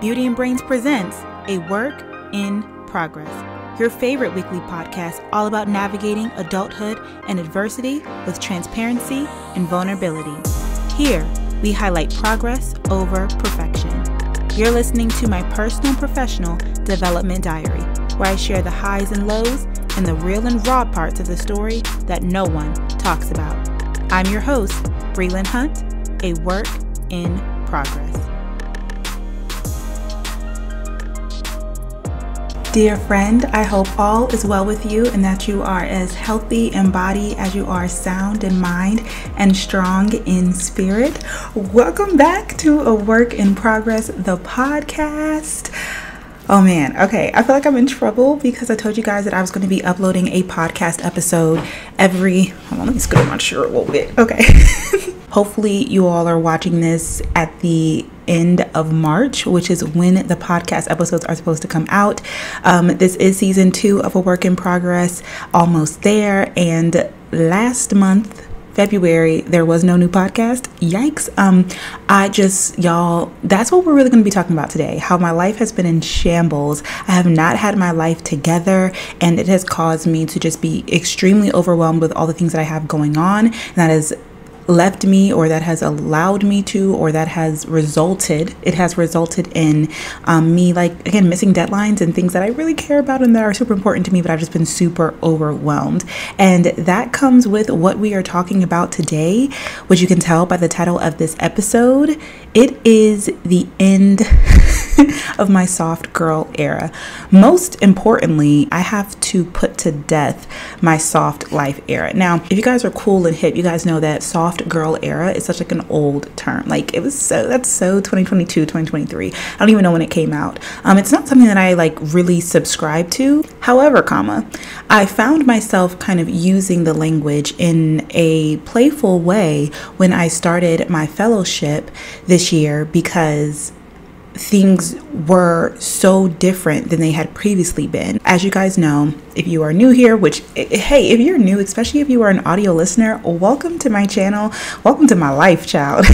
Beauty and Brains presents A Work in Progress, your favorite weekly podcast all about navigating adulthood and adversity with transparency and vulnerability. Here, we highlight progress over perfection. You're listening to my personal professional development diary, where I share the highs and lows and the real and raw parts of the story that no one talks about. I'm your host, Brelynn Hunt, A Work in Progress. Dear friend, I hope all is well with you and that you are as healthy in body as you are sound in mind and strong in spirit. Welcome back to A Work in Progress, the podcast. Oh man, okay, I feel like I'm in trouble because I told you guys that I was going to be uploading a podcast episode every, hold on, let me scoot my shirt a little bit, okay. Hopefully you all are watching this at the end of March, which is when the podcast episodes are supposed to come out. This is season 2 of A Work in Progress, almost there. And last month, February, there was no new podcast. Yikes. Y'all, that's what we're really going to be talking about today. How my life has been in shambles. I have not had my life together, and it has caused me to just be extremely overwhelmed with all the things that I have going on. And that has left me, or that has allowed me to, or that has resulted in me, like, again, missing deadlines and things that I really care about and that are super important to me, but I've just been super overwhelmed. And that comes with what we are talking about today, which you can tell by the title of this episode. It is the end of my soft girl era. Most importantly, I have to put to death my soft life era. Now, if you guys are cool and hip, you guys know that soft girl era is such like an old term. Like, that's so 2022, 2023. I don't even know when it came out. It's not something that I like really subscribe to. However, I found myself kind of using the language in a playful way when I started my fellowship this year, because things were so different than they had previously been. As you guys know, if you are new here, which, hey, if you're new, especially if you are an audio listener, welcome to my channel. Welcome to my life, child.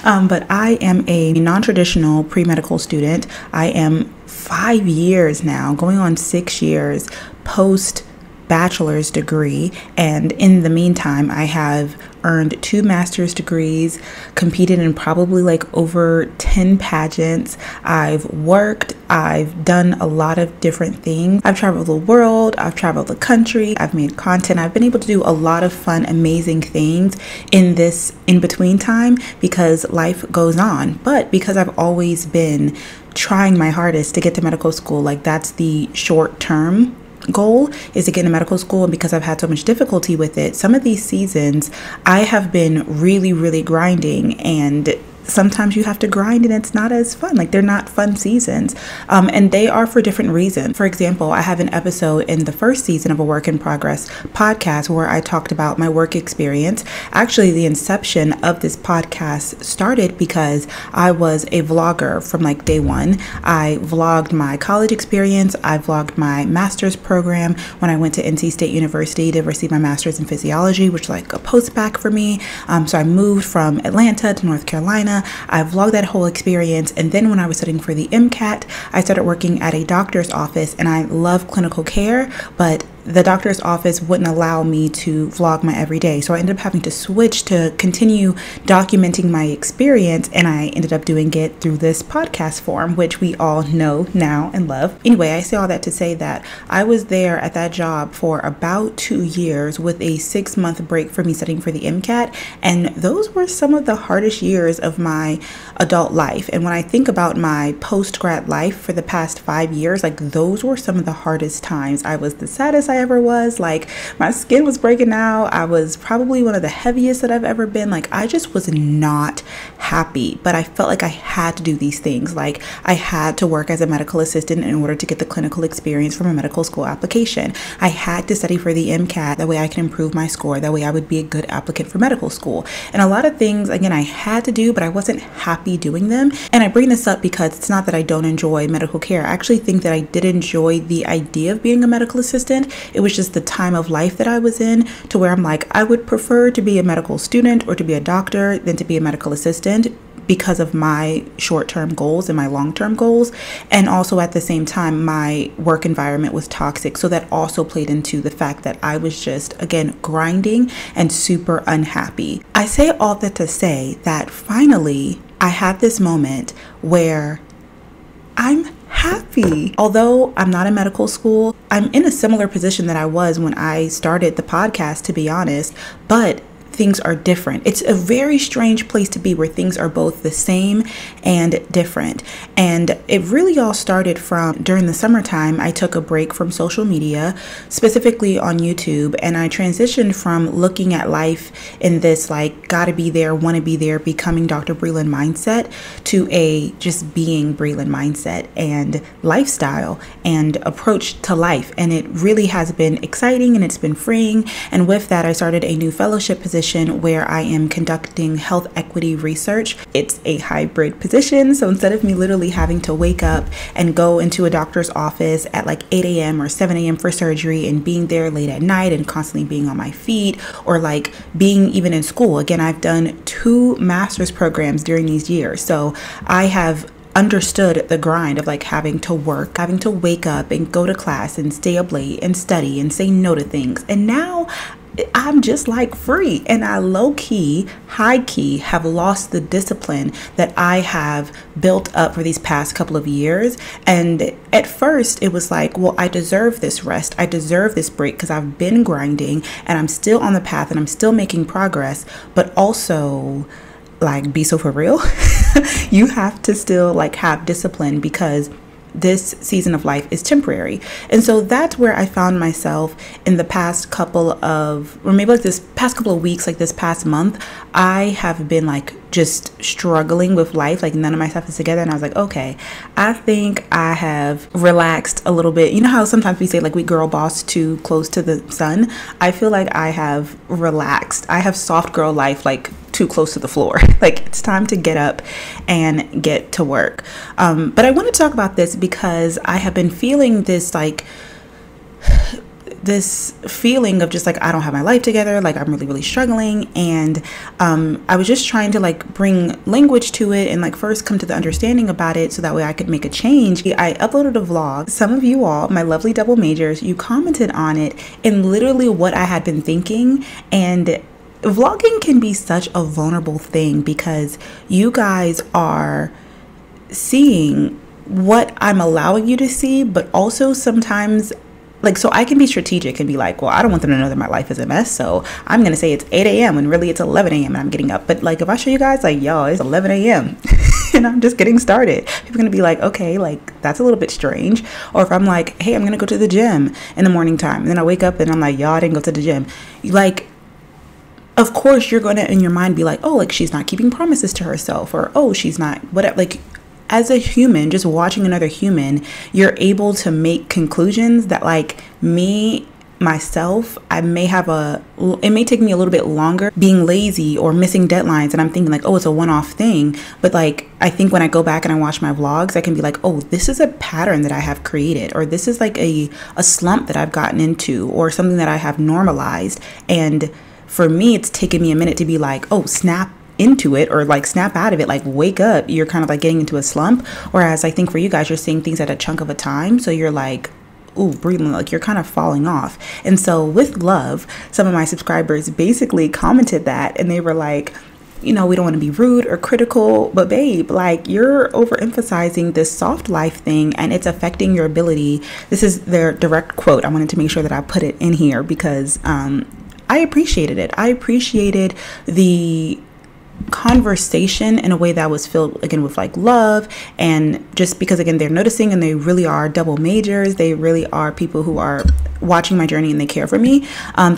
But I am a non-traditional pre-medical student. I am 5 years now, going on 6 years post bachelor's degree, and in the meantime I have earned 2 master's degrees, competed in probably like over 10 pageants. I've worked, I've done a lot of different things. I've traveled the world, I've traveled the country, I've made content. I've been able to do a lot of fun, amazing things in this in-between time because life goes on. But because I've always been trying my hardest to get to medical school, like that's the short term goal, is to get into medical school, and because I've had so much difficulty with it, some of these seasons I have been really grinding, and sometimes you have to grind and it's not as fun. Like, they're not fun seasons, and they are for different reasons. For example, I have an episode in the first season of A Work in Progress podcast where I talked about my work experience. Actually, the inception of this podcast started because I was a vlogger from like day one. I vlogged my college experience. I vlogged my master's program when I went to NC State University to receive my master's in physiology, which was like a post-bac for me. So I moved from Atlanta to North Carolina. I vlogged that whole experience, and then when I was studying for the MCAT, I started working at a doctor's office, and I love clinical care, but the doctor's office wouldn't allow me to vlog my everyday. So I ended up having to switch to continue documenting my experience, and I ended up doing it through this podcast form, which we all know now and love. Anyway, I say all that to say that I was there at that job for about 2 years with a 6-month break for me studying for the MCAT, and those were some of the hardest years of my adult life. And when I think about my post-grad life for the past 5 years, like, those were some of the hardest times. I was the saddest I ever was. Like, my skin was breaking out. I was probably one of the heaviest that I've ever been. Like, I just was not happy, but I felt like I had to do these things. Like, I had to work as a medical assistant in order to get the clinical experience from a medical school application. I had to study for the MCAT. That way I can improve my score. That way I would be a good applicant for medical school. And a lot of things, again, I had to do, but I wasn't happy doing them. And I bring this up because it's not that I don't enjoy medical care. I actually think that I did enjoy the idea of being a medical assistant. It was just the time of life that I was in, to where I'm like, I would prefer to be a medical student or to be a doctor than to be a medical assistant. because of my short-term goals and my long-term goals. And also at the same time, my work environment was toxic. So that also played into the fact that I was just, again, grinding and super unhappy. I say all that to say that finally I had this moment where I'm happy. Although I'm not in medical school, I'm in a similar position that I was when I started the podcast, to be honest, but things are different. It's a very strange place to be where things are both the same and different. And it really all started from during the summertime. I took a break from social media, specifically on YouTube, and I transitioned from looking at life in this like gotta be there, wanna be there, becoming Dr. Brelynn mindset to a just being Brelynn mindset and lifestyle and approach to life. And it really has been exciting and it's been freeing. And with that, I started a new fellowship position where I am conducting health equity research. It's a hybrid position. So instead of me literally having to wake up and go into a doctor's office at like 8 a.m. or 7 a.m. for surgery and being there late at night and constantly being on my feet, or like being even in school. Again, I've done 2 master's programs during these years. So I have understood the grind of like having to work, having to wake up and go to class and stay up late and study and say no to things. And now I'm just like free, and I low-key, high-key have lost the discipline that I have built up for these past couple of years. And at first it was like, well, I deserve this rest. I deserve this break because I've been grinding and I'm still on the path and I'm still making progress, but also like be so for real. You have to still like have discipline because this season of life is temporary. And so that's where I found myself in the past couple of, or maybe like this past couple of weeks, like this past month, I have been like just struggling with life. Like none of my stuff is together. And I was like, okay, I think I have relaxed a little bit. You know how sometimes we say like we girl boss too close to the sun? I feel like I have relaxed. I have soft girl life like too close to the floor. Like it's time to get up and get to work. But I want to talk about this because I have been feeling this like this feeling of just like I don't have my life together, like I'm really struggling. And I was just trying to like bring language to it and like first come to the understanding about it so that way I could make a change. I uploaded a vlog. Some of you all, my lovely double majors, you commented on it and literally what I had been thinking. And vlogging can be such a vulnerable thing because you guys are seeing what I'm allowing you to see, but also sometimes like, so I can be strategic and be like, well, I don't want them to know that my life is a mess, so I'm going to say it's 8 a.m. when really it's 11 a.m. and I'm getting up. But like, if I show you guys like, yo, it's 11 a.m. and I'm just getting started, people are going to be like, okay, like that's a little bit strange. Or if I'm like, hey, I'm going to go to the gym in the morning time. And then I wake up and I'm like, yo, I didn't go to the gym. Like, of course you're going to in your mind be like, oh, like she's not keeping promises to herself, or oh, she's not whatever. Like, as a human, just watching another human, you're able to make conclusions that like me, myself, it may take me a little bit longer being lazy or missing deadlines. And I'm thinking like, oh, it's a one-off thing. But like, I think when I go back and I watch my vlogs, I can be like, oh, this is a pattern that I have created, or this is like a slump that I've gotten into, or something that I have normalized. And for me, it's taken me a minute to be like, oh, snap into it, or like snap out of it, like wake up. You're kind of like getting into a slump. Whereas I think for you guys, you're seeing things at a chunk of a time. So you're like, ooh, breathing, like you're kind of falling off. And so with love, some of my subscribers basically commented that, and they were like, you know, we don't want to be rude or critical, but babe, like you're overemphasizing this soft life thing and it's affecting your ability. This is their direct quote. I wanted to make sure that I put it in here because I appreciated it. I appreciated the conversation in a way that was filled again with like love, and just because again they're noticing and they really are double majors, they really are people who are watching my journey and they care for me.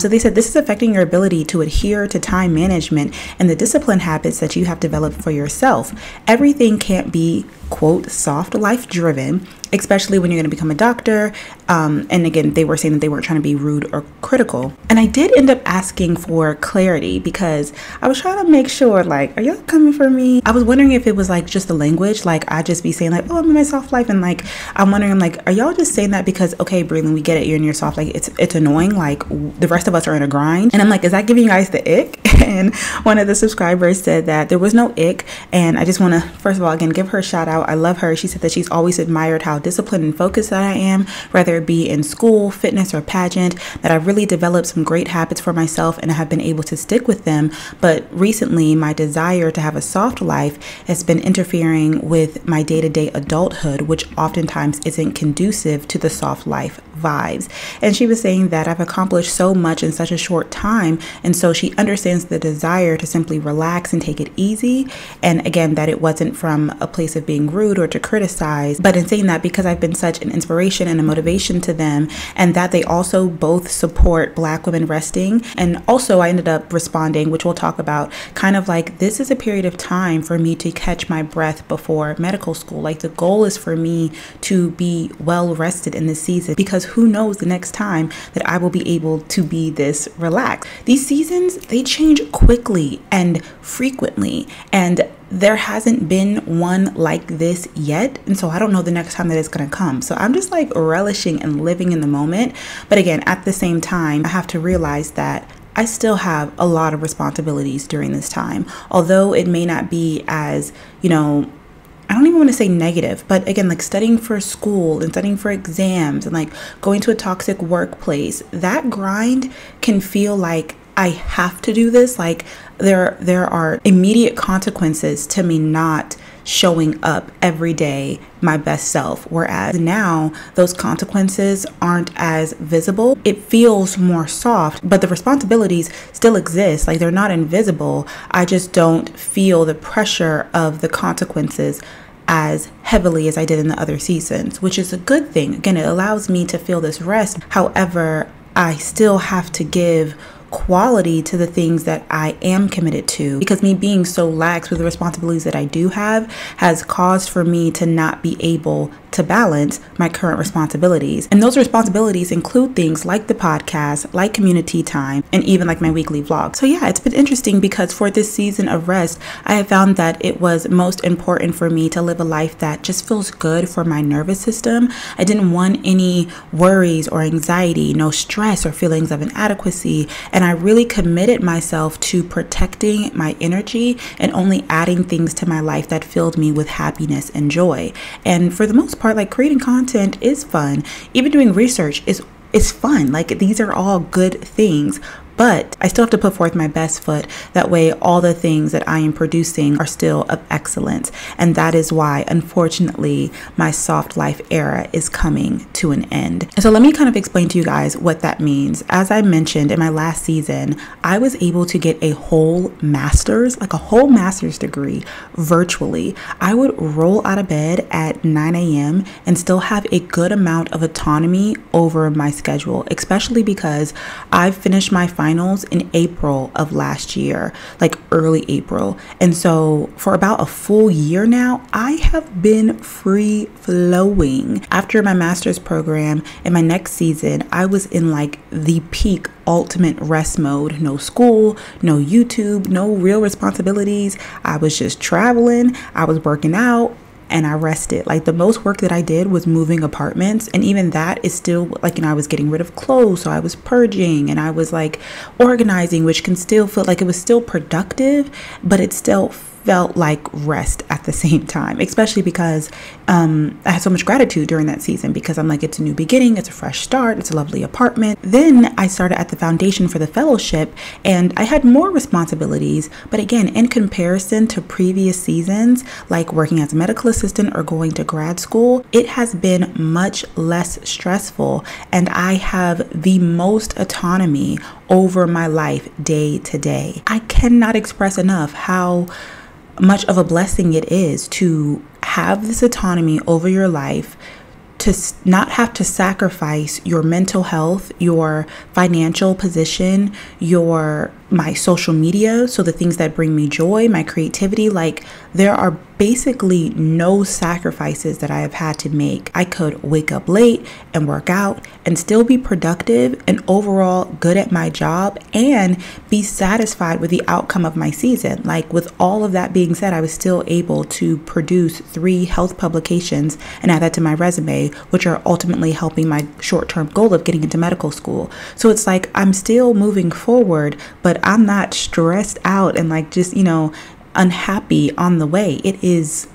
So they said this is affecting your ability to adhere to time management and the discipline habits that you have developed for yourself. Everything can't be quote soft life driven, especially when you're going to become a doctor. And again, they were saying that they weren't trying to be rude or critical. And I did end up asking for clarity because I was trying to make sure, like, are y'all coming for me? I was wondering if it was like just the language, like I just be saying like, oh, I'm in my soft life. And like, I'm wondering, I'm like, are y'all just saying that because, okay, Brelynn, we get it, you're in your soft off. Like it's annoying. Like the rest of us are in a grind. And I'm like, is that giving you guys the ick? And one of the subscribers said that there was no ick. And I just want to, first of all, again, give her a shout out. I love her. She said that she's always admired how disciplined and focused that I am, whether it be in school, fitness, or pageant, that I've really developed some great habits for myself and I have been able to stick with them. But recently, my desire to have a soft life has been interfering with my day-to-day adulthood, which oftentimes isn't conducive to the soft life vibes. And she was saying that I've accomplished so much in such a short time, and so she understands the desire to simply relax and take it easy. And again, that it wasn't from a place of being rude or to criticize, but in saying that because I've been such an inspiration and a motivation to them, and that they also both support Black women resting. And also I ended up responding, which we'll talk about, kind of like, this is a period of time for me to catch my breath before medical school. Like the goal is for me to be well rested in this season, because who knows the next time that I will be able to be this relaxed. These seasons, they change quickly and frequently, and there hasn't been one like this yet. And so I don't know the next time that it's going to come. So I'm just like relishing and living in the moment. But again, at the same time, I have to realize that I still have a lot of responsibilities during this time, although it may not be as, I don't even want to say negative, but again, like studying for school and studying for exams and like going to a toxic workplace, that grind can feel like I have to do this. Like there are immediate consequences to me not showing up every day my best self, whereas now those consequences aren't as visible. It feels more soft, but the responsibilities still exist. Like they're not invisible. I just don't feel the pressure of the consequences as heavily as I did in the other seasons, which is a good thing. Again, it allows me to feel this rest. However, I still have to give quality to the things that I am committed to, because me being so lax with the responsibilities that I do have has caused for me to not be able to balance my current responsibilities. And those responsibilities include things like the podcast, like community time, and even like my weekly vlog. So yeah, it's been interesting because for this season of rest, I have found that it was most important for me to live a life that just feels good for my nervous system. I didn't want any worries or anxiety, no stress or feelings of inadequacy. And I really committed myself to protecting my energy and only adding things to my life that filled me with happiness and joy. And for the most part, like creating content is fun. Even doing research is fun. Like these are all good things. But I still have to put forth my best foot. That way, all the things that I am producing are still of excellence. And that is why, unfortunately, my soft life era is coming to an end. So let me kind of explain to you guys what that means. As I mentioned in my last season, I was able to get a whole master's degree virtually. I would roll out of bed at 9 a.m. and still have a good amount of autonomy over my schedule, especially because I finished my finals in April of last year, like early April. And so for about a full year now, I have been free flowing. After my master's program in my next season, I was in like the peak ultimate rest mode. No school, no YouTube, no real responsibilities. I was just traveling. I was working out. And I rested. Like the most work that I did was moving apartments. And even that is still like, I was getting rid of clothes. So I was purging and I was like organizing, which can still feel like it was still productive, but it still felt like rest at the same time, especially because I had so much gratitude during that season, because I'm like, it's a new beginning, it's a fresh start, it's a lovely apartment. Then I started at the foundation for the fellowship and I had more responsibilities, but again, in comparison to previous seasons, like working as a medical assistant or going to grad school, it has been much less stressful, and I have the most autonomy over my life day to day. I cannot express enough how much of a blessing it is to have this autonomy over your life, to not have to sacrifice your mental health, your financial position, your my social media, so the things that bring me joy, my creativity, like there are basically no sacrifices that I have had to make. I could wake up late and work out and still be productive and overall good at my job and be satisfied with the outcome of my season. Like with all of that being said, I was still able to produce 3 health publications and add that to my resume, which are ultimately helping my short-term goal of getting into medical school. So it's like I'm still moving forward, but I'm not stressed out and like just, unhappy on the way. It is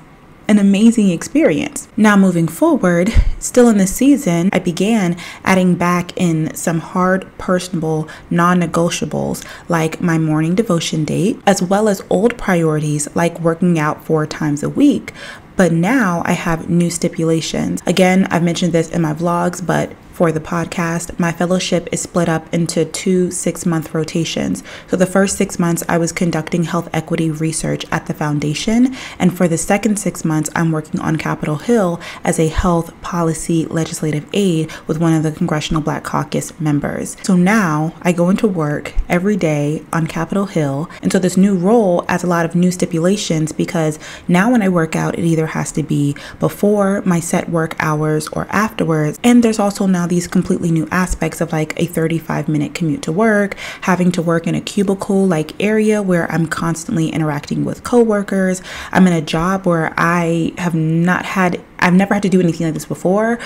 an amazing experience. Now moving forward, still in this season, I began adding back in some hard, personable, non-negotiables like my morning devotion date, as well as old priorities like working out 4 times a week. But now I have new stipulations. Again, I've mentioned this in my vlogs, but for the podcast, my fellowship is split up into 2 6-month rotations. So the first 6 months, I was conducting health equity research at the foundation. And for the second 6 months, I'm working on Capitol Hill as a health policy legislative aide with one of the Congressional Black Caucus members. So now I go into work every day on Capitol Hill. And so this new role adds a lot of new stipulations because now when I work out, it either has to be before my set work hours or afterwards. And there's also now these completely new aspects of like a 35-minute commute to work, having to work in a cubicle like area where I'm constantly interacting with coworkers. I'm in a job where I've never had to do anything like this before.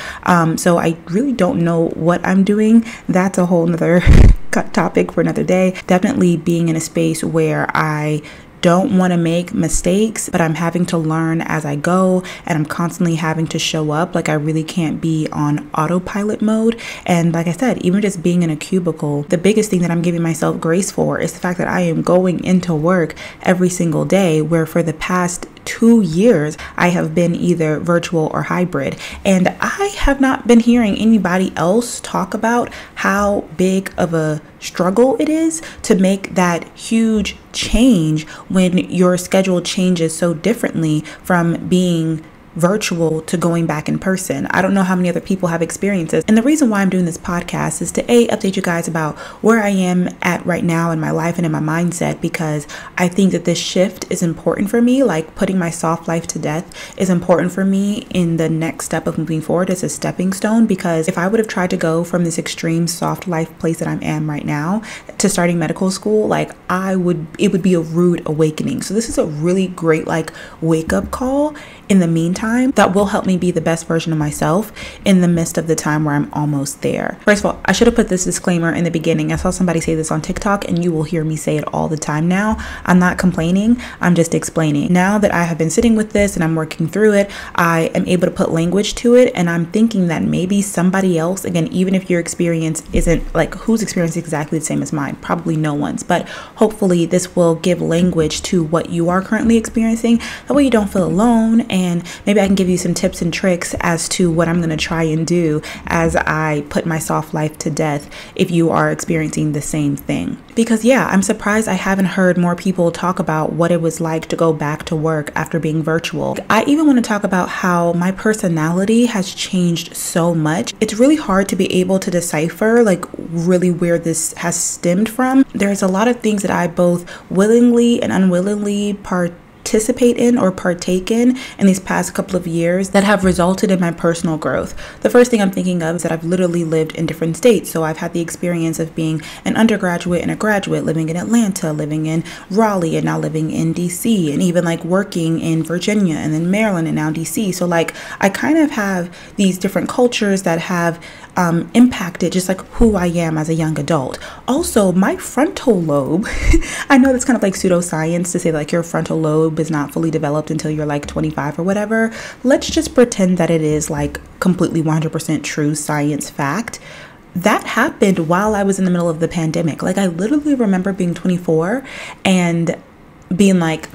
So I really don't know what I'm doing. That's a whole nother topic for another day. Definitely being in a space where I don't want to make mistakes, but I'm having to learn as I go, and I'm constantly having to show up. Like I really can't be on autopilot mode. And like I said, even just being in a cubicle, the biggest thing that I'm giving myself grace for is the fact that I am going into work every single day, where for the past 2 years, I have been either virtual or hybrid. And I have not been hearing anybody else talk about how big of a struggle it is to make that huge change when your schedule changes so differently from being virtual to going back in person. I don't know how many other people have experiences. And the reason why I'm doing this podcast is to update you guys about where I am at right now in my life and in my mindset, because I think that this shift is important for me. Like putting my soft life to death is important for me in the next step of moving forward as a stepping stone, because if I would have tried to go from this extreme soft life place that I am right now to starting medical school, like it would be a rude awakening. So this is a really great like wake up call in the meantime that will help me be the best version of myself in the midst of the time where I'm almost there. First of all, I should have put this disclaimer in the beginning. I saw somebody say this on TikTok, and you will hear me say it all the time now. I'm not complaining, I'm just explaining. Now that I have been sitting with this and I'm working through it, I am able to put language to it, and I'm thinking that maybe somebody else, again, even if your experience isn't like whose experience is exactly the same as mine, probably no one's, but hopefully this will give language to what you are currently experiencing. That way you don't feel alone, and maybe I can give you some tips and tricks as to what I'm going to try and do as I put my soft life to death if you are experiencing the same thing. Because yeah, I'm surprised I haven't heard more people talk about what it was like to go back to work after being virtual. I even want to talk about how my personality has changed so much. It's really hard to be able to decipher like really where this has stemmed from. There's a lot of things that I both willingly and unwillingly participate in or partake in these past couple of years that have resulted in my personal growth. The first thing I'm thinking of is that I've literally lived in different states. So I've had the experience of being an undergraduate and a graduate, living in Atlanta, living in Raleigh, and now living in DC, and even like working in Virginia and then Maryland and now DC. So like I kind of have these different cultures that have impacted just like who I am as a young adult. Also, my frontal lobe, I know that's kind of like pseudoscience to say like your frontal lobe is not fully developed until you're like 25 or whatever. Let's just pretend that it is like completely 100% true science fact. That happened while I was in the middle of the pandemic. Like I literally remember being 24 and being like,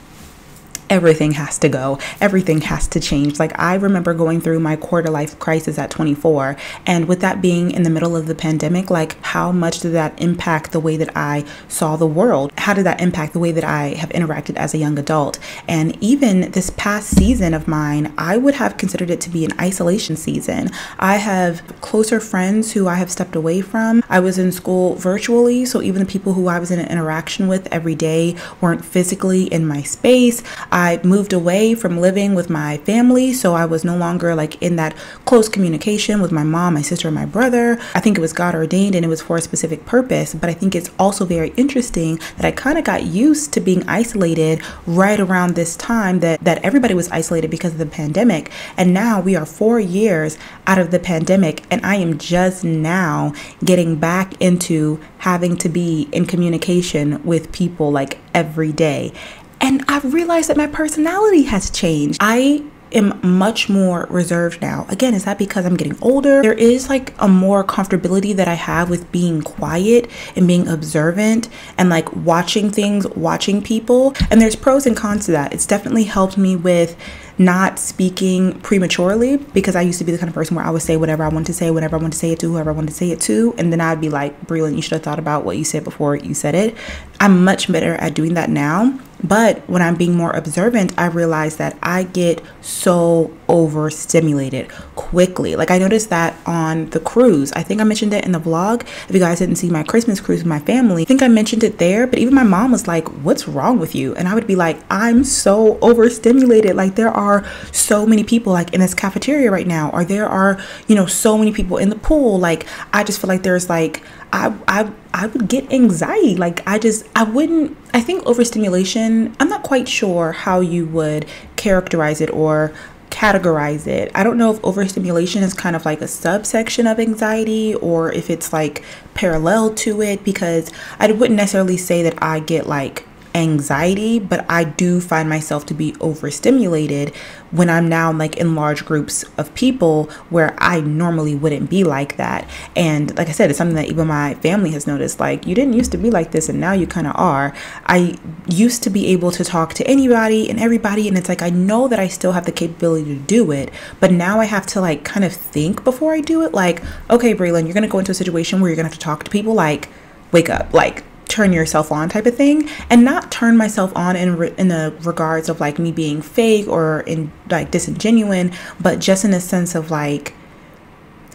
everything has to go. Everything has to change. Like, I remember going through my quarter life crisis at 24. And with that being in the middle of the pandemic, like, how much did that impact the way that I saw the world? How did that impact the way that I have interacted as a young adult? And even this past season of mine, I would have considered it to be an isolation season. I have closer friends who I have stepped away from. I was in school virtually, so even the people who I was in an interaction with every day weren't physically in my space. I moved away from living with my family, so I was no longer like in that close communication with my mom, my sister, and my brother. I think it was God ordained and it was for a specific purpose, but I think it's also very interesting that I kind of got used to being isolated right around this time that everybody was isolated because of the pandemic. And now we are 4 years out of the pandemic, and I am just now getting back into having to be in communication with people like every day. And I've realized that my personality has changed. I am much more reserved now. Again, is that because I'm getting older? There is like a more comfortability that I have with being quiet and being observant and like watching things, watching people. And there's pros and cons to that. It's definitely helped me with not speaking prematurely, because I used to be the kind of person where I would say whatever I wanted to say, whenever I wanted to say it to, whoever I wanted to say it to. And then I'd be like, Brelynn, you should have thought about what you said before you said it. I'm much better at doing that now. But when I'm being more observant, I realize that I get so overstimulated quickly. Like, I noticed that on the cruise. I think I mentioned it in the vlog. If you guys didn't see my Christmas cruise with my family, I think I mentioned it there. But even my mom was like, what's wrong with you? And I would be like, I'm so overstimulated. Like, there are so many people like in this cafeteria right now, or there are, so many people in the pool. Like, I just feel like there's like, I would get anxiety. Like, I think overstimulation, I'm not quite sure how you would characterize it or categorize it. I don't know if overstimulation is kind of like a subsection of anxiety or if it's like parallel to it, because I wouldn't necessarily say that I get like anxiety, but I do find myself to be overstimulated when I'm now like in large groups of people where I normally wouldn't be like that. And like I said, it's something that even my family has noticed. Like, you didn't used to be like this and now you kind of are. I used to be able to talk to anybody and everybody, and it's like I know that I still have the capability to do it, but now I have to like kind of think before I do it. Like, okay, Brelynn, you're gonna go into a situation where you're gonna have to talk to people. Like, wake up, like turn yourself on type of thing, and not turn myself on in the regards of like me being fake or in like disingenuine, but just in a sense of like,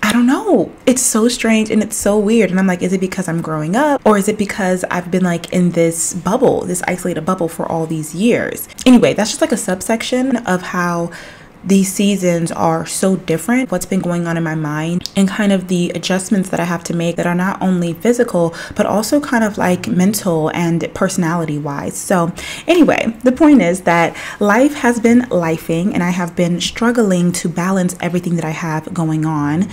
I don't know, it's so strange and it's so weird. And I'm like, is it because I'm growing up, or is it because I've been like in this bubble, this isolated bubble for all these years? Anyway, that's just like a subsection of how these seasons are so different, what's been going on in my mind, and kind of the adjustments that I have to make that are not only physical, but also kind of like mental and personality wise. So anyway, the point is that life has been lifing, and I have been struggling to balance everything that I have going on.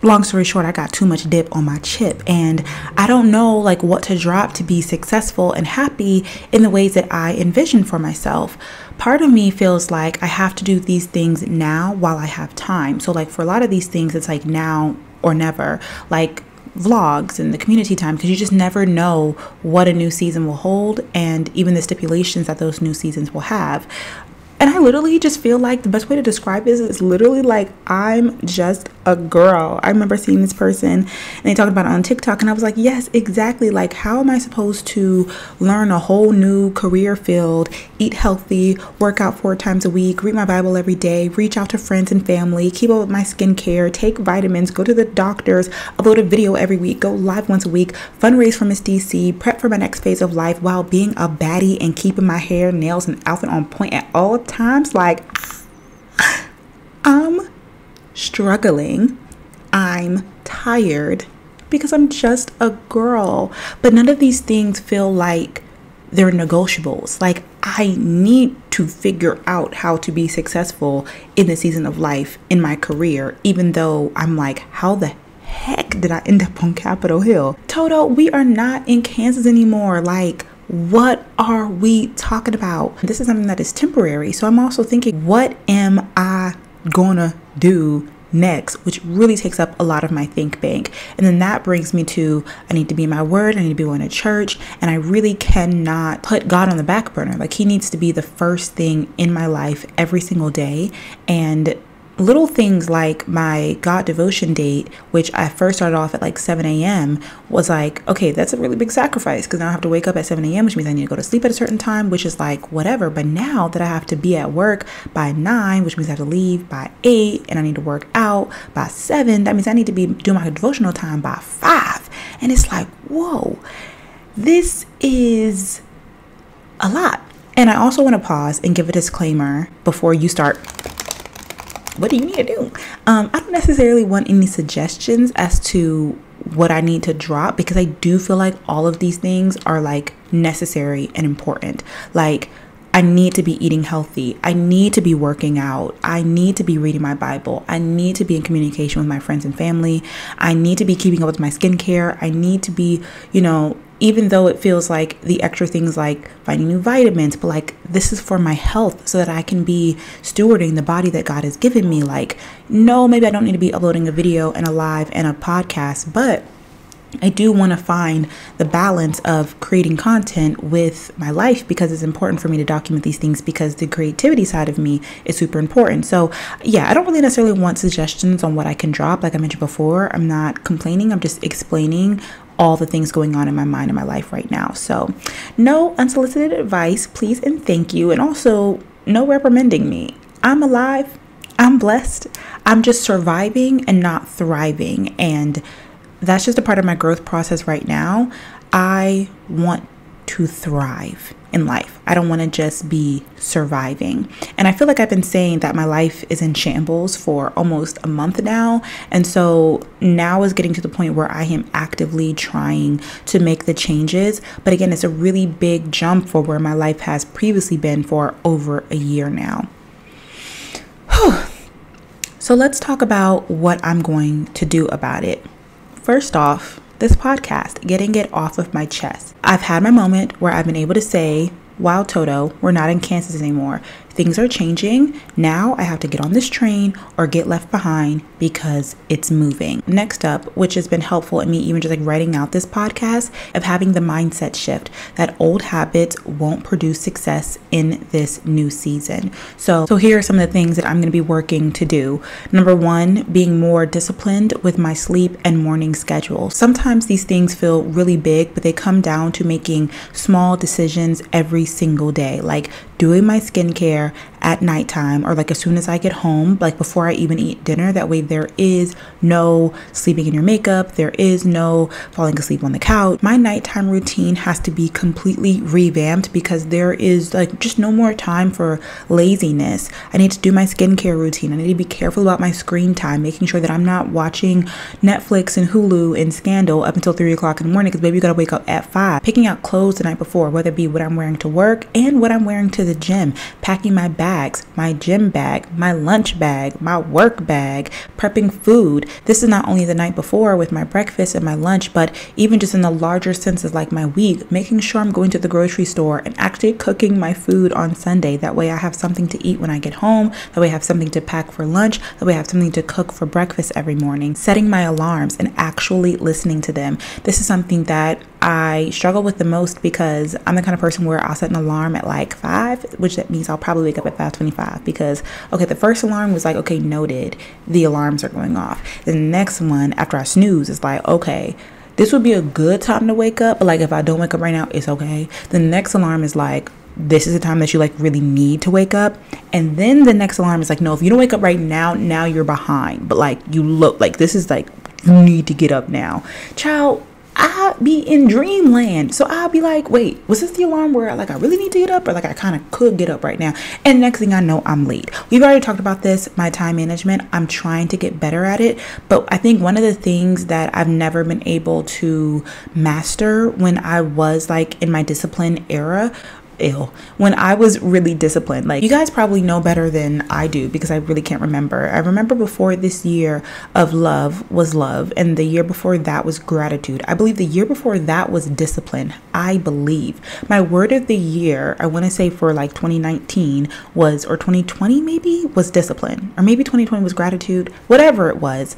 Long story short, I got too much dip on my chip, and I don't know like what to drop to be successful and happy in the ways that I envision for myself. Part of me feels like I have to do these things now while I have time. So like for a lot of these things, it's like now or never, like vlogs and the community time, because you just never know what a new season will hold, and even the stipulations that those new seasons will have. And I literally just feel like the best way to describe this is literally like I'm just a girl. I remember seeing this person and they talked about it on TikTok, and I was like, yes, exactly. Like, how am I supposed to learn a whole new career field, eat healthy, work out 4 times a week, read my Bible every day, reach out to friends and family, keep up with my skincare, take vitamins, go to the doctors, upload a video every week, go live once a week, fundraise for Miss DC, prep for my next phase of life while being a baddie and keeping my hair, nails, and outfit on point at all times? Like, I'm struggling. I'm tired because I'm just a girl. But none of these things feel like they're negotiables. Like, I need to figure out how to be successful in the season of life in my career, even though I'm like, how the heck did I end up on Capitol Hill? Toto, we are not in Kansas anymore. Like, what are we talking about? This is something that is temporary. So I'm also thinking, what am I gonna do next, which really takes up a lot of my think bank. And then that brings me to, I need to be in my word, I need to be going to church, and I really cannot put God on the back burner. Like, he needs to be the first thing in my life every single day. And little things like my God devotion date, which I first started off at like 7 a.m., was like, okay, that's a really big sacrifice because now I have to wake up at 7 a.m., which means I need to go to sleep at a certain time, which is like whatever. But now that I have to be at work by 9, which means I have to leave by 8, and I need to work out by 7, that means I need to be doing my devotional time by 5. And it's like, whoa, this is a lot. And I also want to pause and give a disclaimer before you start. What do you need to do? I don't necessarily want any suggestions as to what I need to drop, because I do feel like all of these things are like necessary and important. Like, I need to be eating healthy. I need to be working out. I need to be reading my Bible. I need to be in communication with my friends and family. I need to be keeping up with my skincare. I need to be, even though it feels like the extra things like finding new vitamins, but like, this is for my health so that I can be stewarding the body that God has given me. Like, no, maybe I don't need to be uploading a video and a live and a podcast, but I do want to find the balance of creating content with my life, because it's important for me to document these things, because the creativity side of me is super important. So yeah, I don't really necessarily want suggestions on what I can drop. Like I mentioned before, I'm not complaining. I'm just explaining all the things going on in my mind and my life right now. So no unsolicited advice, please and thank you. And also no reprimanding me. I'm alive. I'm blessed. I'm just surviving and not thriving. And that's just a part of my growth process right now. I want to thrive in life. I don't want to just be surviving. And I feel like I've been saying that my life is in shambles for almost a month now. And so now is getting to the point where I am actively trying to make the changes. But again, it's a really big jump for where my life has previously been for over a year now. So let's talk about what I'm going to do about it. First off, this podcast, getting it off of my chest. I've had my moment where I've been able to say, wow, Toto, we're not in Kansas anymore. Things are changing. Now I have to get on this train or get left behind because it's moving. Next up, which has been helpful in me even just like writing out this podcast, of having the mindset shift that old habits won't produce success in this new season. So here are some of the things that I'm going to be working to do. Number 1, being more disciplined with my sleep and morning schedule. Sometimes these things feel really big, but they come down to making small decisions every single day, like doing my skincare at nighttime, or like as soon as I get home, like before I even eat dinner. That way there is no sleeping in your makeup, there is no falling asleep on the couch. My nighttime routine has to be completely revamped because there is like just no more time for laziness. I need to do my skincare routine. I need to be careful about my screen time, making sure that I'm not watching Netflix and Hulu and Scandal up until 3 o'clock in the morning, because baby, you gotta wake up at 5. Picking out clothes the night before, whether it be what I'm wearing to work and what I'm wearing to the gym. Packing my bags, my gym bag, my lunch bag, my work bag, prepping food. This is not only the night before with my breakfast and my lunch, but even just in the larger senses like my week, making sure I'm going to the grocery store and actually cooking my food on Sunday. That way I have something to eat when I get home. That way I have something to pack for lunch. That way I have something to cook for breakfast every morning. Setting my alarms and actually listening to them. This is something that I struggle with the most, because I'm the kind of person where I'll set an alarm at like 5, which that means I'll probably wake up at 5:25, because okay, the first alarm was like, okay, noted, the alarms are going off. The next one after I snooze is like, okay, this would be a good time to wake up, but like if I don't wake up right now, it's okay. The next alarm is like, this is the time that you like really need to wake up. And then the next alarm is like, no, if you don't wake up right now, now you're behind. But like, you look like this is like, you need to get up now. Child, I'll be in dreamland. So I'll be like, wait, was this the alarm where like I really need to get up, or like I kind of could get up right now? And next thing I know, I'm late. We've already talked about this, my time management. I'm trying to get better at it. But I think one of the things that I've never been able to master when I was like in my discipline era when I was really disciplined. Like, you guys probably know better than I do because I really can't remember. I remember before this year of love was love, and the year before that was gratitude. I believe the year before that was discipline. I believe my word of the year, I want to say for like 2019 was, or 2020 maybe, was discipline, or maybe 2020 was gratitude, whatever it was.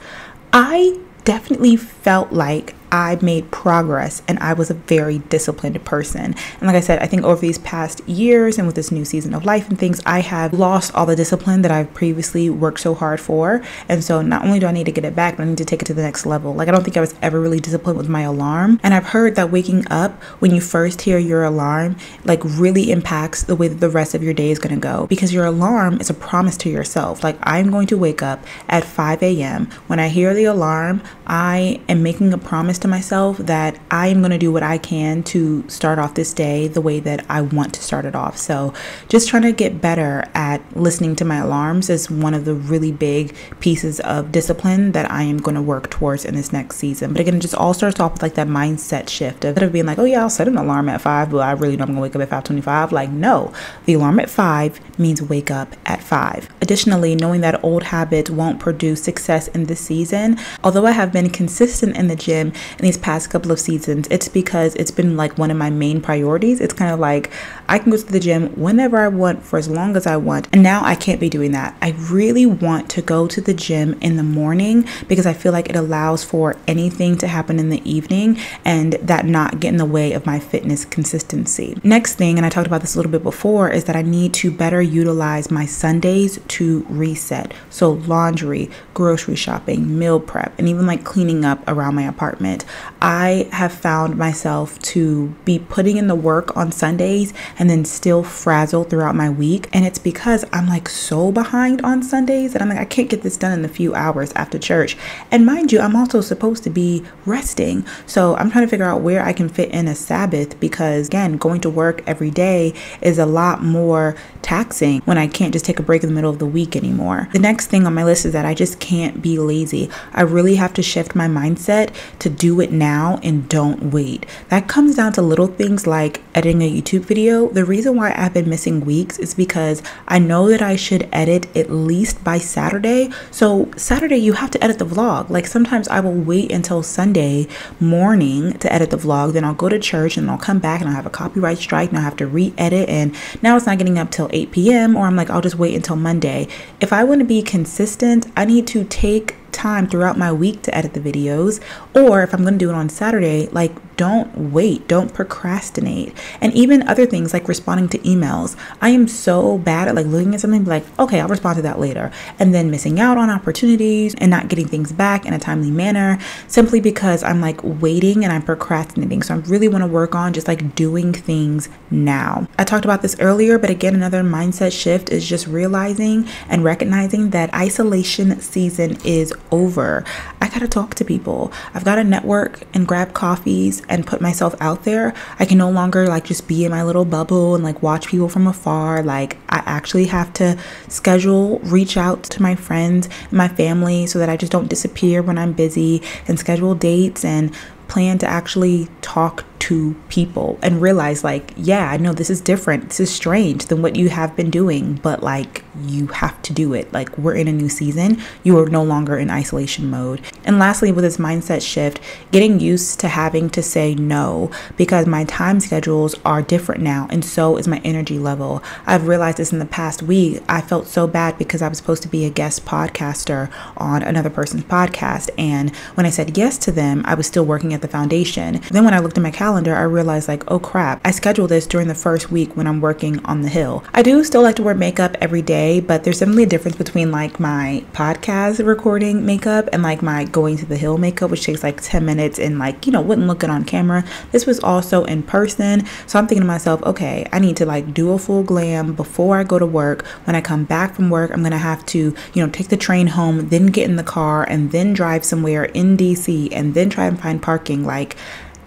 I definitely felt like I made progress and I was a very disciplined person. And like I said, I think over these past years and with this new season of life and things, I have lost all the discipline that I've previously worked so hard for. And so not only do I need to get it back, but I need to take it to the next level. Like, I don't think I was ever really disciplined with my alarm. And I've heard that waking up when you first hear your alarm, like, really impacts the way that the rest of your day is going to go, because your alarm is a promise to yourself. Like, I'm going to wake up at 5 a.m. When I hear the alarm, I am making a promise to myself that I am going to do what I can to start off this day the way that I want to start it off. So just trying to get better at listening to my alarms is one of the really big pieces of discipline that I am going to work towards in this next season. But again, it just all starts off with like that mindset shift of being like, oh yeah, I'll set an alarm at 5, but I really know I'm going to wake up at 5:25. Like, no, the alarm at 5 means wake up at 5. Additionally, knowing that old habits won't produce success in this season. Although I have been consistent in the gym in these past couple of seasons, it's because it's been like one of my main priorities. It's kind of like I can go to the gym whenever I want for as long as I want. And now I can't be doing that. I really want to go to the gym in the morning because I feel like it allows for anything to happen in the evening and that not get in the way of my fitness consistency. Next thing, and I talked about this a little bit before, is that I need to better utilize my Sundays to reset. So laundry, grocery shopping, meal prep, and even like cleaning up around my apartment. I have found myself to be putting in the work on Sundays and then still frazzled throughout my week. And it's because I'm like so behind on Sundays that I'm like, I can't get this done in a few hours after church. And mind you, I'm also supposed to be resting. So I'm trying to figure out where I can fit in a Sabbath, because again, going to work every day is a lot more taxing when I can't just take a break in the middle of the week anymore. The next thing on my list is that I just can't be lazy. I really have to shift my mindset to do it now and don't wait. That comes down to little things like editing a YouTube video. The reason why I've been missing weeks is because I know that I should edit at least by Saturday. So Saturday you have to edit the vlog. Like, sometimes I will wait until Sunday morning to edit the vlog. Then I'll go to church and I'll come back and I'll have a copyright strike and I'll have to re-edit, and now it's not getting up till 8 p.m. or I'm like, I'll just wait until Monday. If I want to be consistent, I need to take time throughout my week to edit the videos. Or if I'm going to do it on Saturday, like, don't wait, don't procrastinate. And even other things like responding to emails. I am so bad at like looking at something and be like, okay, I'll respond to that later, and then missing out on opportunities and not getting things back in a timely manner simply because I'm like waiting and I'm procrastinating. So I really want to work on just like doing things now. I talked about this earlier, but again, another mindset shift is just realizing and recognizing that isolation season is over. I gotta talk to people. I've got to network and grab coffees and put myself out there. I can no longer like just be in my little bubble and like watch people from afar. Like, I actually have to schedule, reach out to my friends and my family so that I just don't disappear when I'm busy, and schedule dates and plan to actually talk to people and realize like, yeah, I know this is different. This is strange than what you have been doing, but like, you have to do it. Like, we're in a new season. You are no longer in isolation mode. And lastly, with this mindset shift, getting used to having to say no, because my time schedules are different now, and so is my energy level. I've realized this in the past week. I felt so bad because I was supposed to be a guest podcaster on another person's podcast, and when I said yes to them, I was still working at the foundation. Then when I looked at my calendar, I realized like, oh crap, I scheduled this during the first week when I'm working on the hill. I do still like to wear makeup every day, but there's definitely a difference between like my podcast recording makeup and like my going to the hill makeup, which takes like 10 minutes and like, you know, wouldn't look good on camera. This was also in person. So I'm thinking to myself, okay, I need to like do a full glam before I go to work. When I come back from work, I'm going to have to, you know, take the train home, then get in the car and then drive somewhere in DC and then try and find parking. Like,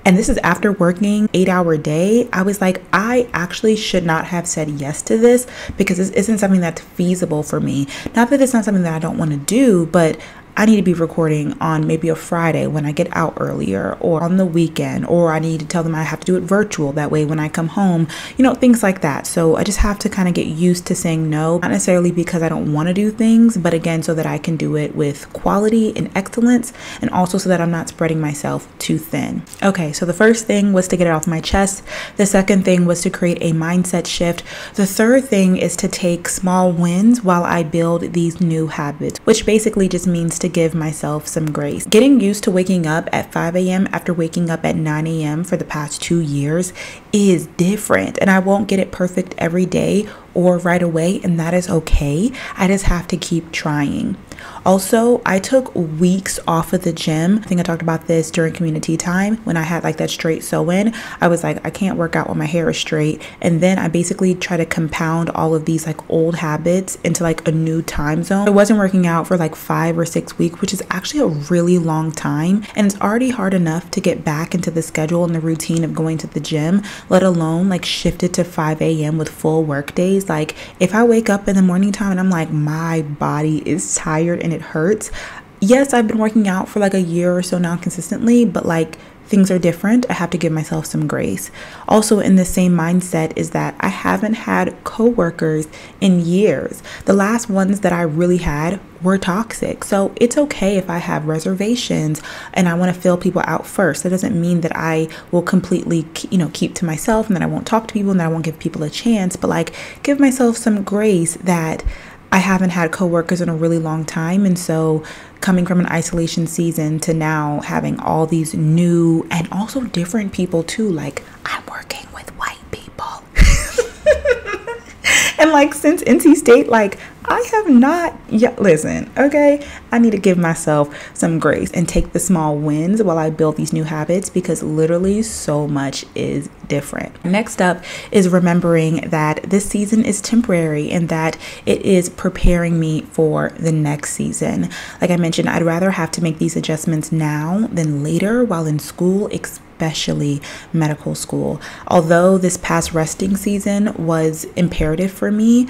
and this is after working 8-hour day. I was like, I actually should not have said yes to this because this isn't something that's feasible for me. Not that it's not something that I don't want to do, but I need to be recording on maybe a Friday when I get out earlier, or on the weekend, or I need to tell them I have to do it virtual. That way when I come home, things like that. So I just have to kind of get used to saying no, not necessarily because I don't want to do things, but again, so that I can do it with quality and excellence, and also so that I'm not spreading myself too thin. Okay, so the first thing was to get it off my chest. The second thing was to create a mindset shift. The third thing is to take small wins while I build these new habits, which basically just means to give myself some grace. Getting used to waking up at 5 a.m. after waking up at 9 a.m. for the past 2 years is different, and I won't get it perfect every day or right away, and that is okay. I just have to keep trying. Also, I took weeks off of the gym. I think I talked about this during community time when I had like that straight sew-in. I was like, I can't work out when my hair is straight. And then I basically try to compound all of these like old habits into like a new time zone. I wasn't working out for like 5 or 6 weeks, which is actually a really long time. And it's already hard enough to get back into the schedule and the routine of going to the gym, let alone like shift it to 5 a.m. with full work days. Like if I wake up in the morning time and I'm like, my body is tired and it hurts. Yes, I've been working out for like a year or so now consistently, but like things are different. I have to give myself some grace. Also in the same mindset is that I haven't had coworkers in years. The last ones that I really had were toxic. So it's okay if I have reservations and I want to fill people out first. That doesn't mean that I will completely, keep to myself and that I won't talk to people and that I won't give people a chance, but like give myself some grace that I haven't had coworkers in a really long time. And so coming from an isolation season to now having all these new and also different people too, like I'm working with white people. And like since NC State, like I have not yet, listen, okay, I need to give myself some grace and take the small wins while I build these new habits, because literally so much is different. Next up is remembering that this season is temporary and that it is preparing me for the next season. Like I mentioned, I'd rather have to make these adjustments now than later while in school, especially medical school. Although this past resting season was imperative for me,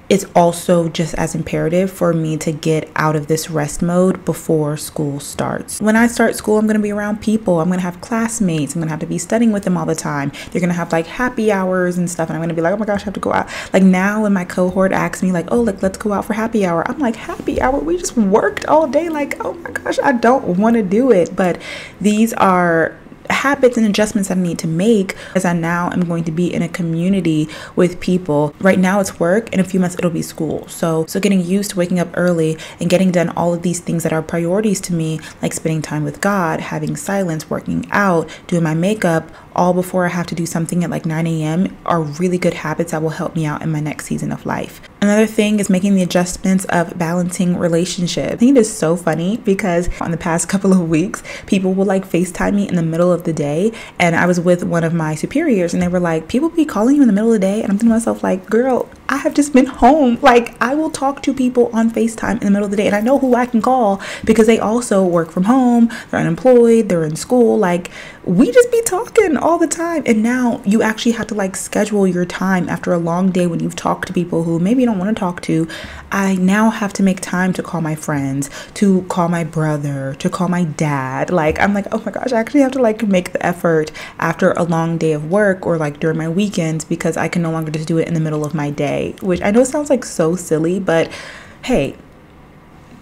it's also just as imperative for me to get out of this rest mode before school starts. When I start school, I'm going to be around people. I'm going to have classmates. I'm going to have to be studying with them all the time. They're going to have like happy hours and stuff. And I'm going to be like, oh my gosh, I have to go out. Like now when my cohort asks me like, oh, like, let's go out for happy hour. I'm like, happy hour? We just worked all day. Like, oh my gosh, I don't want to do it. But these are habits and adjustments that I need to make as I now am going to be in a community with people. Right now it's work. In a few months it'll be school. So getting used to waking up early and getting done all of these things that are priorities to me, like spending time with God, having silence, working out, doing my makeup, all before I have to do something at like 9 a.m. are really good habits that will help me out in my next season of life. Another thing is making the adjustments of balancing relationships. I think it is so funny because on the past couple of weeks, people will like FaceTime me in the middle of the day. And I was with one of my superiors and they were like, people be calling you in the middle of the day. And I'm thinking to myself like, girl, I have just been home. Like I will talk to people on FaceTime in the middle of the day and I know who I can call because they also work from home. They're unemployed. They're in school. Like we just be talking all the time. And now you actually have to like schedule your time after a long day when you've talked to people who maybe you don't want to talk to. I now have to make time to call my friends, to call my brother, to call my dad. Like I'm like, oh my gosh, I actually have to like make the effort after a long day of work or like during my weekends because I can no longer just do it in the middle of my day, which I know sounds like so silly, but hey,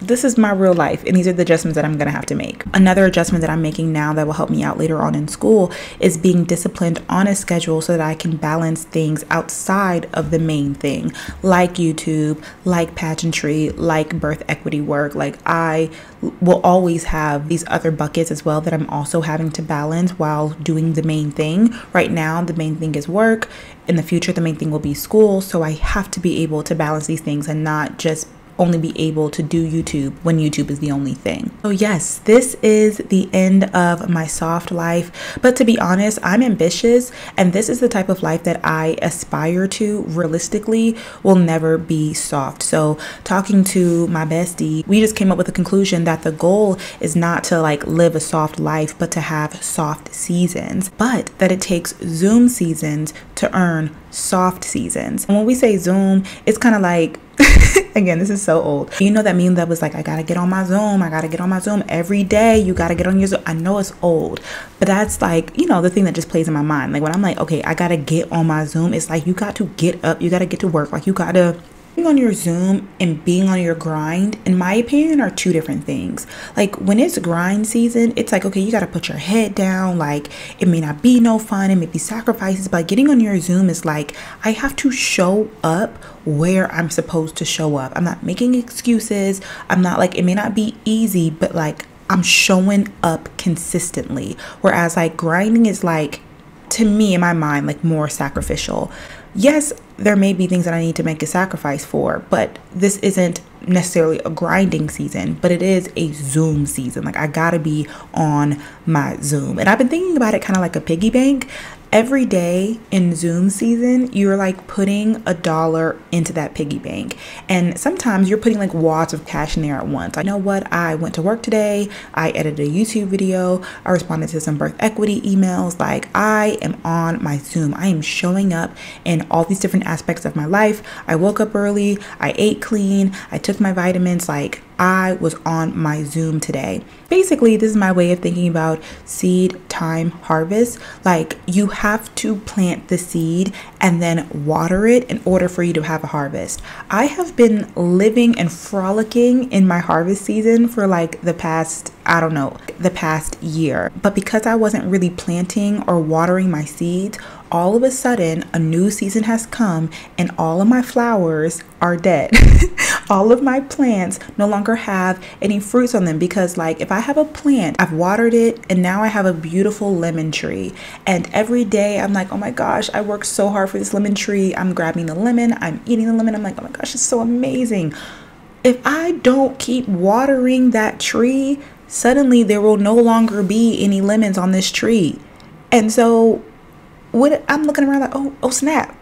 this is my real life and these are the adjustments that I'm going to have to make. Another adjustment that I'm making now that will help me out later on in school is being disciplined on a schedule so that I can balance things outside of the main thing, like YouTube, like pageantry, like birth equity work. Like I will always have these other buckets as well that I'm also having to balance while doing the main thing. Right now, the main thing is work. In the future, the main thing will be school. So I have to be able to balance these things and not just only be able to do YouTube when YouTube is the only thing. So yes, this is the end of my soft life. But to be honest, I'm ambitious and this is the type of life that I aspire to realistically will never be soft. So talking to my bestie, we just came up with a conclusion that the goal is not to like live a soft life, but to have soft seasons, but that it takes Zoom seasons to earn soft seasons. And when we say Zoom, it's kind of like, again, this is so old. You know that meme that was like, I gotta get on my Zoom. I gotta get on my Zoom every day. You gotta get on your Zoom. I know it's old, but that's like, you know, the thing that just plays in my mind. Like when I'm like, okay, I gotta get on my Zoom. It's like, you got to get up. You gotta get to work. Like you gotta, being on your Zoom and being on your grind, in my opinion, are two different things. Like when it's grind season, it's like, okay, you got to put your head down. Like it may not be no fun. It may be sacrifices, but like, getting on your Zoom is like, I have to show up where I'm supposed to show up. I'm not making excuses. I'm not like, it may not be easy, but like I'm showing up consistently. Whereas like grinding is like, to me, in my mind, like more sacrificial. Yes, there may be things that I need to make a sacrifice for, but this isn't necessarily a grinding season, but it is a Zoom season. Like I gotta be on my Zoom. And I've been thinking about it kind of like a piggy bank. Every day in Zoom season, you're like putting $1 into that piggy bank. And sometimes you're putting like wads of cash in there at once. I know what, I went to work today. I edited a YouTube video. I responded to some birth equity emails. Like I am on my Zoom. I am showing up in all these different aspects of my life. I woke up early. I ate clean. I took my vitamins. Like I was on my Zoom today. Basically, this is my way of thinking about seed time harvest. Like you have to plant the seed and then water it in order for you to have a harvest. I have been living and frolicking in my harvest season for like the past, I don't know, the past year. But because I wasn't really planting or watering my seeds, all of a sudden a new season has come and all of my flowers are dead. All of my plants no longer have any fruits on them, because like if I have a plant, I've watered it and now I have a beautiful lemon tree, and every day I'm like, oh my gosh, I worked so hard for this lemon tree. I'm grabbing the lemon, I'm eating the lemon, I'm like, oh my gosh, it's so amazing. If I don't keep watering that tree, suddenly there will no longer be any lemons on this tree. And so what I'm looking around like, oh snap,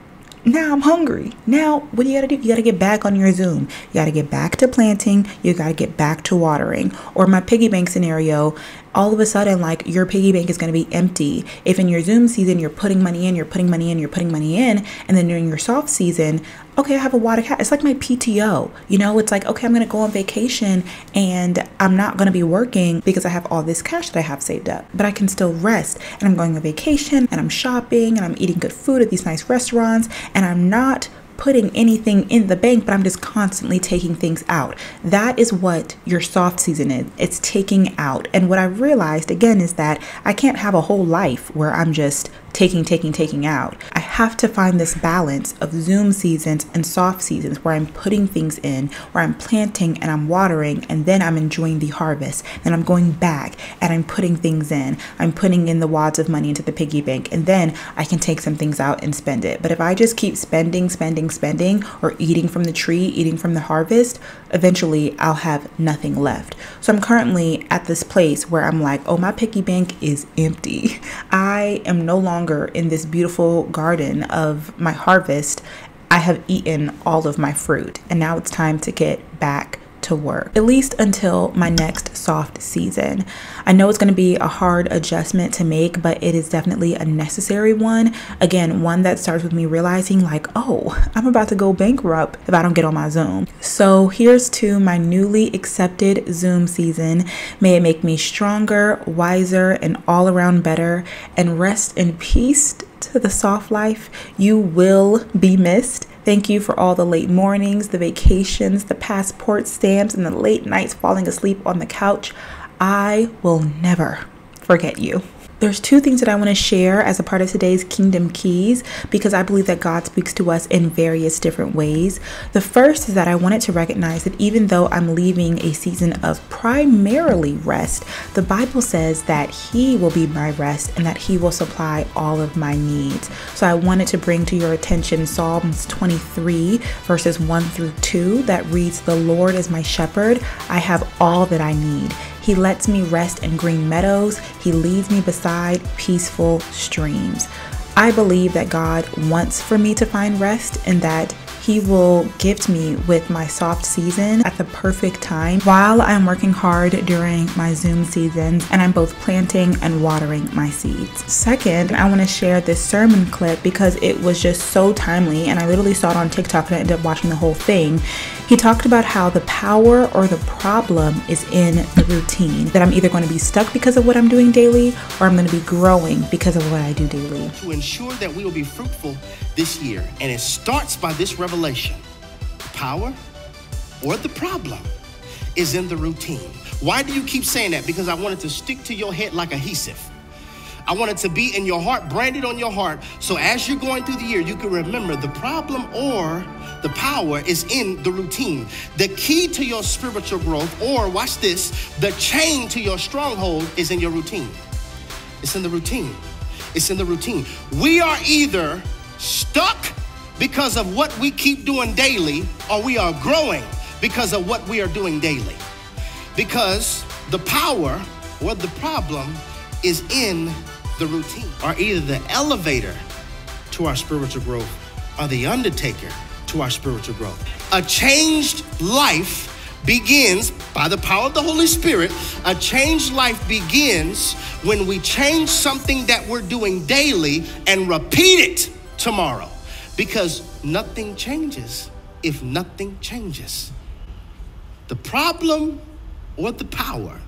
now I'm hungry. Now what do you gotta do? You gotta get back on your Zoom. You gotta get back to planting. You gotta get back to watering. Or my piggy bank scenario, all of a sudden, like your piggy bank is going to be empty. If in your Zoom season, you're putting money in, you're putting money in, you're putting money in, and then during your soft season, okay, I have a wad of cash. It's like my PTO, you know, it's like, okay, I'm going to go on vacation and I'm not going to be working because I have all this cash that I have saved up, but I can still rest, and I'm going on vacation and I'm shopping and I'm eating good food at these nice restaurants, and I'm not putting anything in the bank, but I'm just constantly taking things out. That is what your soft season is. It's taking out. And what I've realized again is that I can't have a whole life where I'm just taking out. I have to find this balance of Zoom seasons and soft seasons where I'm putting things in, where I'm planting and I'm watering, and then I'm enjoying the harvest. Then I'm going back and I'm putting things in. I'm putting in the wads of money into the piggy bank, and then I can take some things out and spend it. But if I just keep spending, or eating from the tree, eating from the harvest, eventually I'll have nothing left. So I'm currently at this place where I'm like, oh, my piggy bank is empty. I am no longer in this beautiful garden of my harvest. I have eaten all of my fruit, and now it's time to get back to work, at least until my next soft season. I know it's going to be a hard adjustment to make, but it is definitely a necessary one. Again, one that starts with me realizing like, oh, I'm about to go bankrupt if I don't get on my Zoom. So here's to my newly accepted Zoom season. May it make me stronger, wiser, and all around better, and rest in peace to the soft life. You will be missed. Thank you for all the late mornings, the vacations, the passport stamps, and the late nights falling asleep on the couch. I will never forget you. There's two things that I want to share as a part of today's Kingdom Keys, because I believe that God speaks to us in various different ways. The first is that I wanted to recognize that even though I'm leaving a season of primarily rest, the Bible says that He will be my rest and that He will supply all of my needs. So I wanted to bring to your attention Psalms 23 verses 1 through 2 that reads, "The Lord is my shepherd. I have all that I need. He lets me rest in green meadows. He leads me beside peaceful streams." I believe that God wants for me to find rest and that He will gift me with my soft season at the perfect time while I'm working hard during my Zoom seasons and I'm both planting and watering my seeds. Second, I want to share this sermon clip because it was just so timely, and I literally saw it on TikTok and I ended up watching the whole thing. He talked about how the power or the problem is in the routine, that I'm either going to be stuck because of what I'm doing daily or I'm going to be growing because of what I do daily. To ensure that we will be fruitful this year, and it starts by this revelation: the power or the problem is in the routine. Why do you keep saying that? Because I want it to stick to your head like adhesive. I want it to be in your heart, branded on your heart, so as you're going through the year, you can remember the problem or the power is in the routine. The key to your spiritual growth, or watch this, the chain to your stronghold is in your routine. It's in the routine. It's in the routine. We are either stuck because of what we keep doing daily, or we are growing because of what we are doing daily. Because the power or the problem is in the routine. Are either the elevator to our spiritual growth or the undertaker to our spiritual growth. A changed life begins by the power of the Holy Spirit. A changed life begins when we change something that we're doing daily and repeat it tomorrow. Because nothing changes if nothing changes. The problem or the power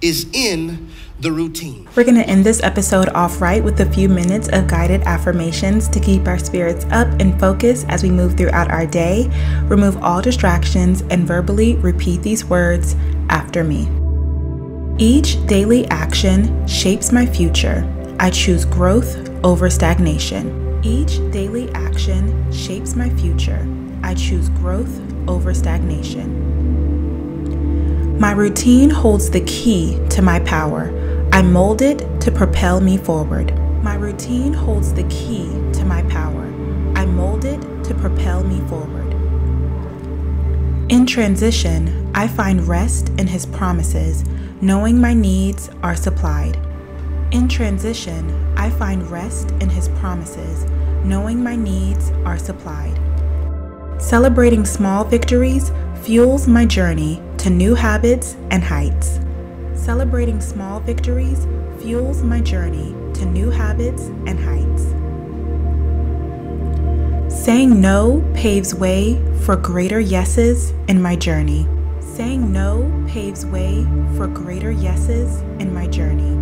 is in the routine. We're going to end this episode off right with a few minutes of guided affirmations to keep our spirits up and focused as we move throughout our day. Remove all distractions and verbally repeat these words after me. Each daily action shapes my future. I choose growth over stagnation. Each daily action shapes my future. I choose growth over stagnation. My routine holds the key to my power. I mold it to propel me forward. My routine holds the key to my power. I mold it to propel me forward. In transition, I find rest in His promises, knowing my needs are supplied. In transition, I find rest in His promises, knowing my needs are supplied. Celebrating small victories fuels my journey to new habits and heights. Celebrating small victories fuels my journey to new habits and heights. Saying no paves way for greater yeses in my journey. Saying no paves way for greater yeses in my journey.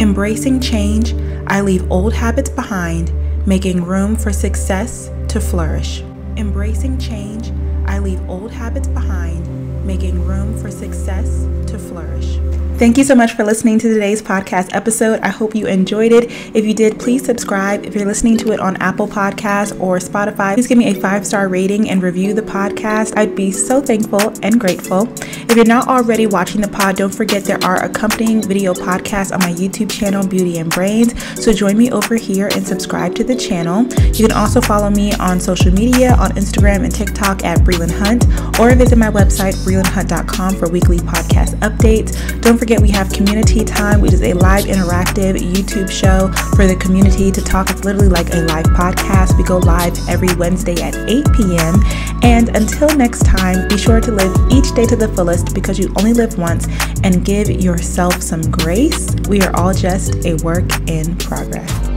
Embracing change, I leave old habits behind, making room for success to flourish. Embracing change, I leave old habits behind, making room for success to flourish. Thank you so much for listening to today's podcast episode. I hope you enjoyed it. If you did, please subscribe. If you're listening to it on Apple Podcasts or Spotify, please give me a 5-star rating and review the podcast. I'd be so thankful and grateful. If you're not already watching the pod, don't forget there are accompanying video podcasts on my YouTube channel, Beauty and Brains. So join me over here and subscribe to the channel. You can also follow me on social media on Instagram and TikTok at Brelynn Hunt, or visit my website, BrelynnHunt.com, for weekly podcast updates. Don't forget we have Community Time, which is a live interactive YouTube show for the community to talk. It's literally like a live podcast. We go live every Wednesday at 8 p.m. And until next time, be sure to live each day to the fullest because you only live once, and give yourself some grace. We are all just a work in progress.